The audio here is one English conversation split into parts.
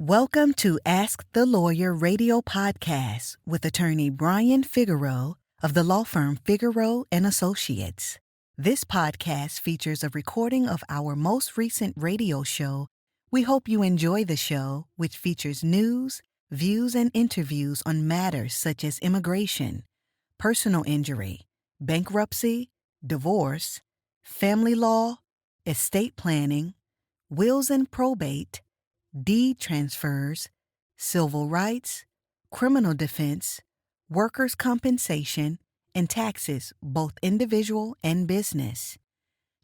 Welcome to Ask the Lawyer radio podcast with attorney Brian Figueroa of the law firm Figueroa and Associates. This podcast features a recording of our most recent radio show. We hope you enjoy the show, which features news, views, and interviews on matters such as immigration, personal injury, bankruptcy, divorce, family law, estate planning, wills and probate, deed transfers, civil rights, criminal defense, workers' compensation, and taxes, both individual and business.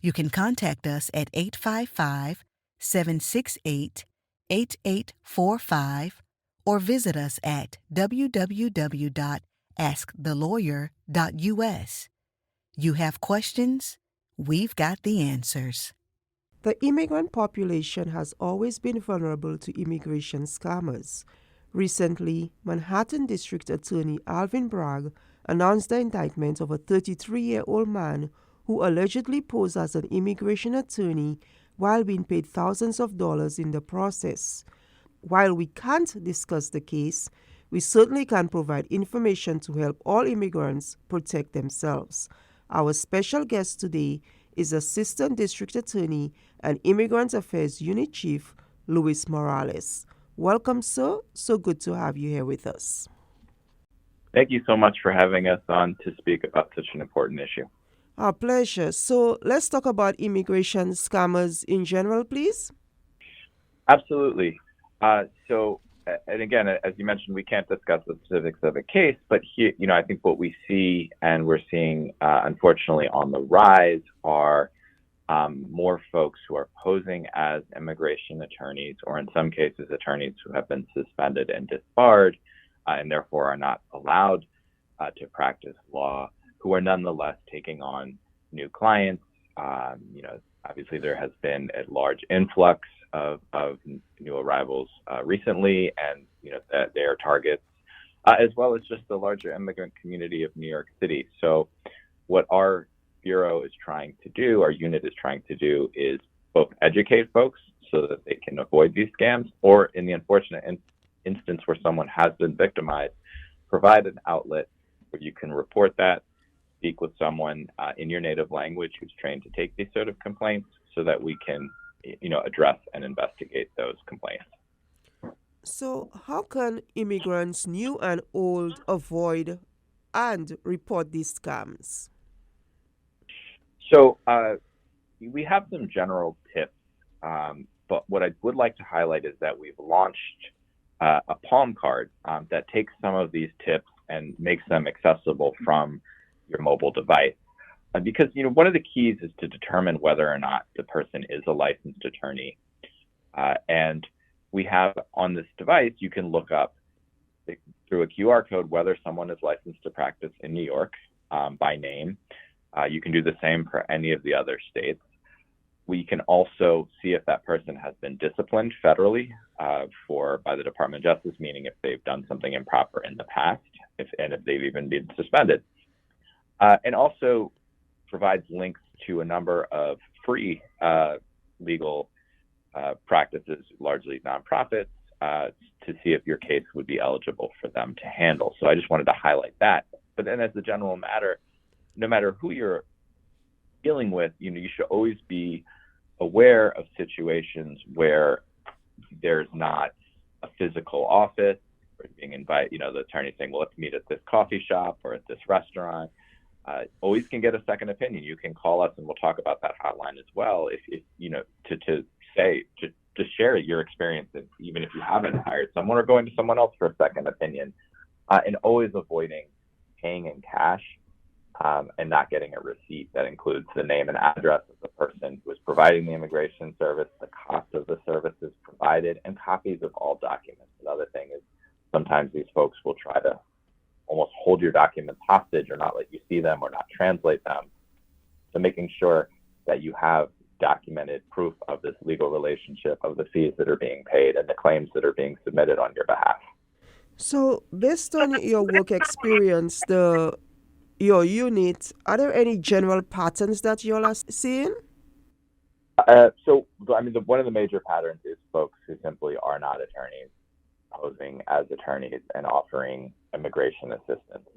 You can contact us at 855-768-8845 or visit us at www.askthelawyer.us. You have questions? We've got the answers. The immigrant population has always been vulnerable to immigration scammers. Recently, Manhattan District Attorney Alvin Bragg announced the indictment of a 33-year-old man who allegedly posed as an immigration attorney while being paid thousands of dollars in the process. While we can't discuss the case, we certainly can provide information to help all immigrants protect themselves. Our special guest today is Assistant District Attorney and Immigrant Affairs Unit Chief Luis Morales. Welcome, sir. So good to have you here with us. Thank you so much for having us on to speak about such an important issue. Our pleasure. So let's talk about immigration scammers in general, please. Absolutely. And again, as you mentioned, we can't discuss the specifics of a case, but here, I think what we see and we're seeing, unfortunately, on the rise are more folks who are posing as immigration attorneys, or in some cases, attorneys who have been suspended and disbarred, and therefore are not allowed to practice law, who are nonetheless taking on new clients. Obviously, there has been a large influx of new arrivals recently, and that they are targets, as well as just the larger immigrant community of New York City. So what our bureau is trying to do, our unit is trying to do, is both educate folks so that they can avoid these scams, or in the unfortunate instance where someone has been victimized, provide an outlet where you can report that, speak with someone in your native language who's trained to take these sort of complaints, so that we can address and investigate those complaints. So how can immigrants, new and old, avoid and report these scams? So we have some general tips, but what I would like to highlight is that we've launched a Palm card that takes some of these tips and makes them accessible from your mobile device. Because one of the keys is to determine whether or not the person is a licensed attorney. And we have on this device, you can look up through a QR code whether someone is licensed to practice in New York by name. You can do the same for any of the other states. We can also see if that person has been disciplined federally by the Department of Justice, meaning if they've done something improper in the past, if they've even been suspended. And also provides links to a number of free legal practices, largely nonprofits, to see if your case would be eligible for them to handle. So I just wanted to highlight that. But then as a general matter, no matter who you're dealing with, you should always be aware of situations where there's not a physical office, or being invited, the attorney saying, well, let's meet at this coffee shop or at this restaurant. Always can get a second opinion. You can call us and we'll talk about that hotline as well. If to share your experience, even if you haven't hired someone or going to someone else for a second opinion, and always avoiding paying in cash and not getting a receipt that includes the name and address of the person who is providing the immigration service, the cost of the services provided, and copies of all documents. Another thing is sometimes these folks will try to almost hold your documents hostage or not let you see them or not translate them. So making sure that you have documented proof of this legal relationship, of the fees that are being paid and the claims that are being submitted on your behalf. So based on your work experience, your unit, are there any general patterns that you all are seeing? One of the major patterns is folks who simply are not attorneys posing as attorneys and offering immigration assistance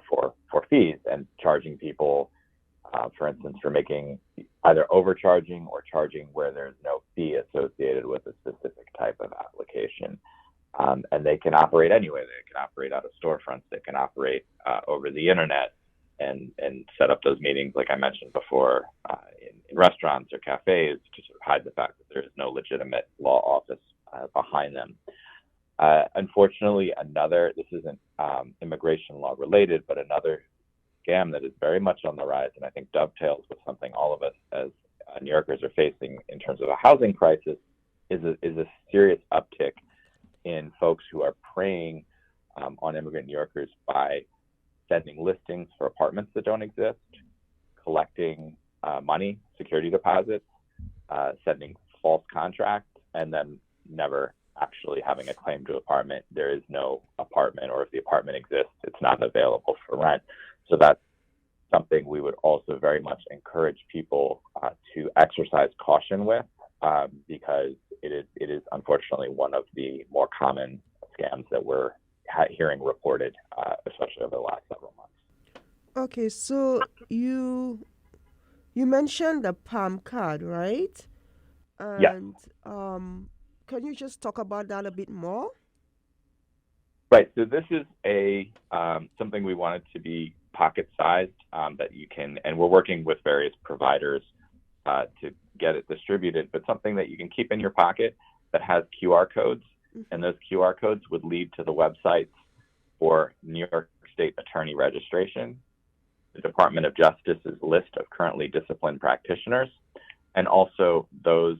for fees and charging people, for instance, for making either overcharging or charging where there's no fee associated with a specific type of application. And they can operate anyway. They can operate out of storefronts. They can operate over the internet and set up those meetings, like I mentioned before, in restaurants or cafes to sort of hide the fact that there is no legitimate law office behind them. Unfortunately, this isn't immigration law related, but another scam that is very much on the rise, and I think dovetails with something all of us as New Yorkers are facing in terms of a housing crisis, is a serious uptick in folks who are preying on immigrant New Yorkers by sending listings for apartments that don't exist, collecting money, security deposits, sending false contracts, and then never actually having a claim to apartment. There is no apartment, or if the apartment exists, it's not available for rent. So that's something we would also very much encourage people to exercise caution with, because it is unfortunately one of the more common scams that we're hearing reported, especially over the last several months. Okay, so you mentioned the Palm card, right? Yes. And can you just talk about that a bit more? Right. So this is something we wanted to be pocket-sized, that you can, and we're working with various providers to get it distributed, but something that you can keep in your pocket that has QR codes, and those QR codes would lead to the websites for New York State Attorney Registration, the Department of Justice's list of currently disciplined practitioners, and also those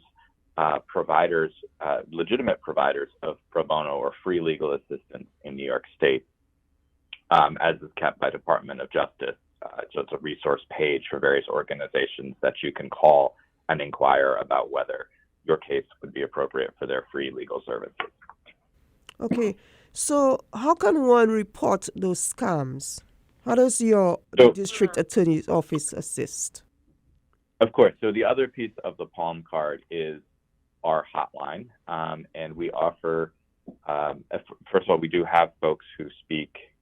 providers, legitimate providers of pro bono or free legal assistance in New York State, as is kept by Department of Justice. So it's a resource page for various organizations that you can call and inquire about whether your case would be appropriate for their free legal services. Okay, so how can one report those scams? How does the district attorney's office assist? Of course. So the other piece of the Palm card is our hotline, and we offer, first of all, we do have folks who speak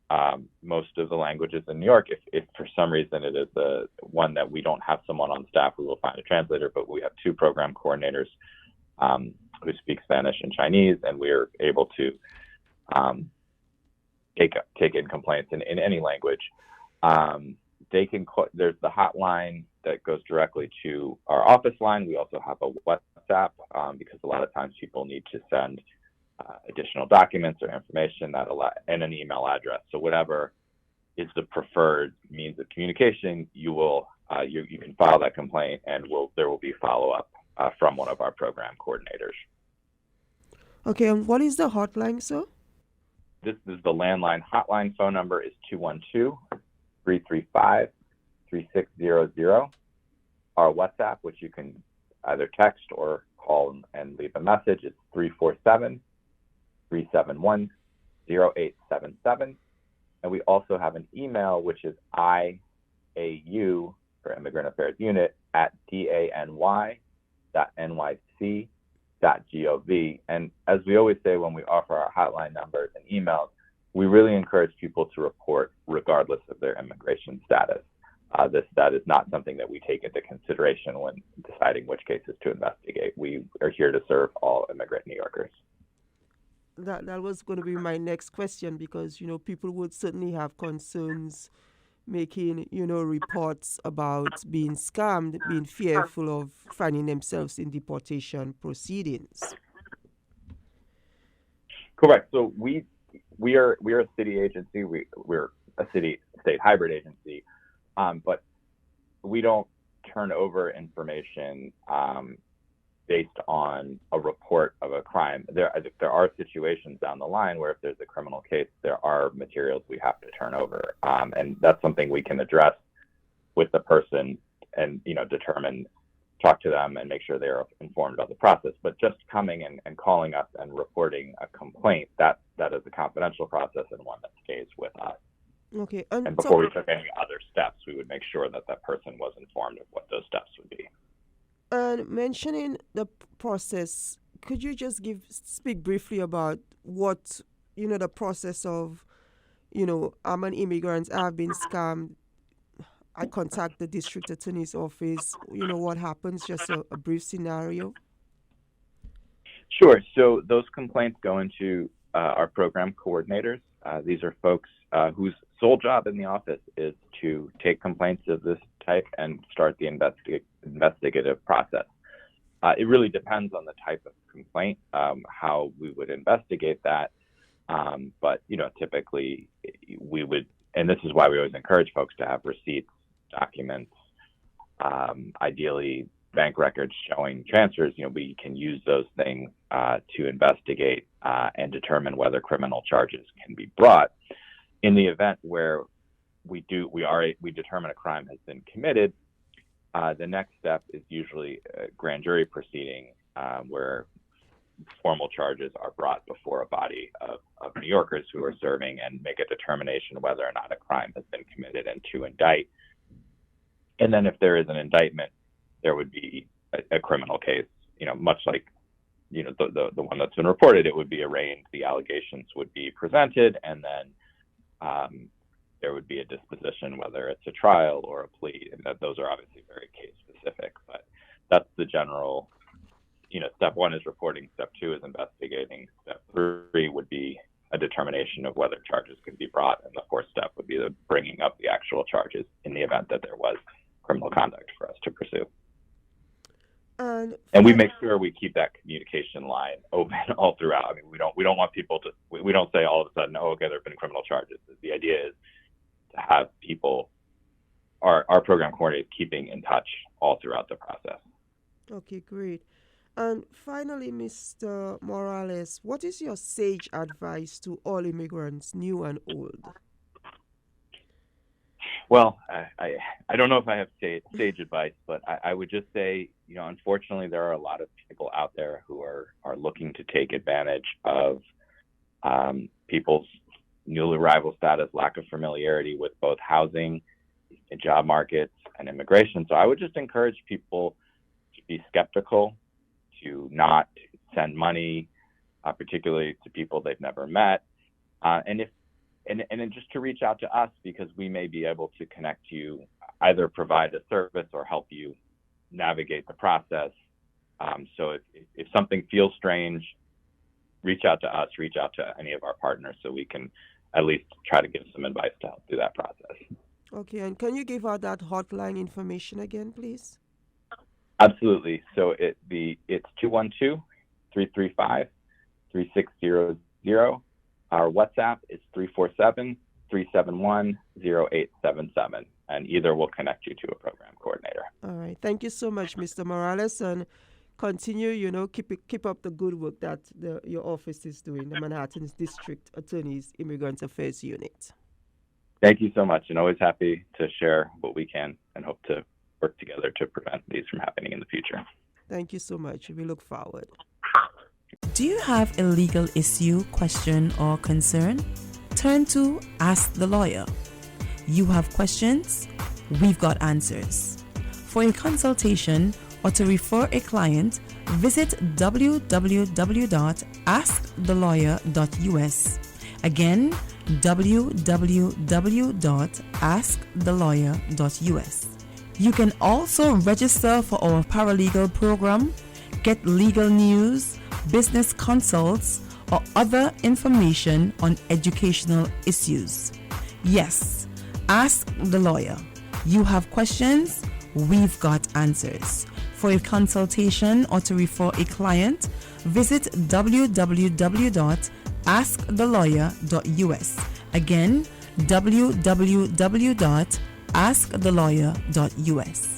most of the languages in New York. If for some reason it is the one that we don't have someone on staff, we will find a translator, but we have 2 program coordinators who speak Spanish and Chinese, and we are able to take in complaints in any language. They can there's the hotline that goes directly to our office line. We also have a WhatsApp, because a lot of times people need to send additional documents or information and an email address. So whatever is the preferred means of communication, you can file that complaint, and there will be follow-up from one of our program coordinators. Okay, and what is the hotline, sir? This is the landline. Hotline phone number is 212-335-3600. Our WhatsApp, which you can either text or call and leave a message, is 347-371-0877. And we also have an email, which is IAU, for Immigrant Affairs Unit, at dany.nyc.gov. And as we always say when we offer our hotline numbers and emails, we really encourage people to report regardless of their immigration status. That is not something that we take into consideration when deciding which cases to investigate. We are here to serve all immigrant New Yorkers. That was going to be my next question, because people would certainly have concerns making reports about being scammed, being fearful of finding themselves in deportation proceedings. Correct. So we are a city agency. We're a city-state hybrid agency, but we don't turn over information based on a report of a crime. There are situations down the line where if there's a criminal case, there are materials we have to turn over, and that's something we can address with the person and talk to them and make sure they're informed of the process. But just coming and calling us and reporting a complaint, that is a confidential process and one that stays with us. Okay. And before we took any other steps, we would make sure that person was informed of what those steps would be. And mentioning the process, could you just speak briefly about what, the process of, I'm an immigrant, I've been scammed, I contact the district attorney's office, what happens, just a brief scenario? Sure. So those complaints go into our program coordinators. These are folks whose sole job in the office is to take complaints of this type and start the investigative process. It really depends on the type of complaint, how we would investigate that. But, typically we would, and this is why we always encourage folks to have receipts, documents, ideally bank records showing transfers. We can use those things to investigate and determine whether criminal charges can be brought. In the event where we determine a crime has been committed, the next step is usually a grand jury proceeding where formal charges are brought before a body of New Yorkers who are serving and make a determination whether or not a crime has been committed and to indict. And then if there is an indictment, there would be a criminal case, much like, the one that's been reported. It would be arraigned, the allegations would be presented, and then there would be a disposition, whether it's a trial or a plea. And those are obviously very case specific, but that's the general, step one is reporting, step two is investigating, step three would be a determination of whether charges could be brought, and the fourth step would be the bringing up the actual charges in the event that there was criminal conduct for us to pursue. And we make sure we keep that communication line open all throughout. I mean, we don't want people to, we don't say all of a sudden, oh, okay, there have been criminal charges. The idea is to have people, our program coordinators, keeping in touch all throughout the process. Okay, great. And finally, Mr. Morales, what is your sage advice to all immigrants, new and old? Well, I don't know if I have sage advice, but I would just say, unfortunately, there are a lot of people out there who are looking to take advantage of people's newly arrival status, lack of familiarity with both housing, job markets, and immigration. So I would just encourage people to be skeptical, to not send money, particularly to people they've never met, and just to reach out to us, because we may be able to connect you, either provide a service or help you navigate the process. So if something feels strange, reach out to us, reach out to any of our partners, so we can at least try to give some advice to help through that process. Okay, and can you give out that hotline information again, please? Absolutely. So it's 212-335-3600. Our WhatsApp is 347-371-0877, and either will connect you to a program coordinator. All right. Thank you so much, Mr. Morales, and continue, keep up the good work that your office is doing, the Manhattan District Attorney's Immigrant Affairs Unit. Thank you so much, and always happy to share what we can and hope to work together to prevent these from happening in the future. Thank you so much. We look forward. Do you have a legal issue, question, or concern? Turn to Ask the Lawyer. You have questions? We've got answers. For a consultation or to refer a client, visit www.askthelawyer.us. Again, www.askthelawyer.us. You can also register for our paralegal program, get legal news, business consults, or other information on educational issues. Yes, Ask the Lawyer. You have questions? We've got answers. For a consultation or to refer a client, visit www.askthelawyer.us. Again, www.askthelawyer.us.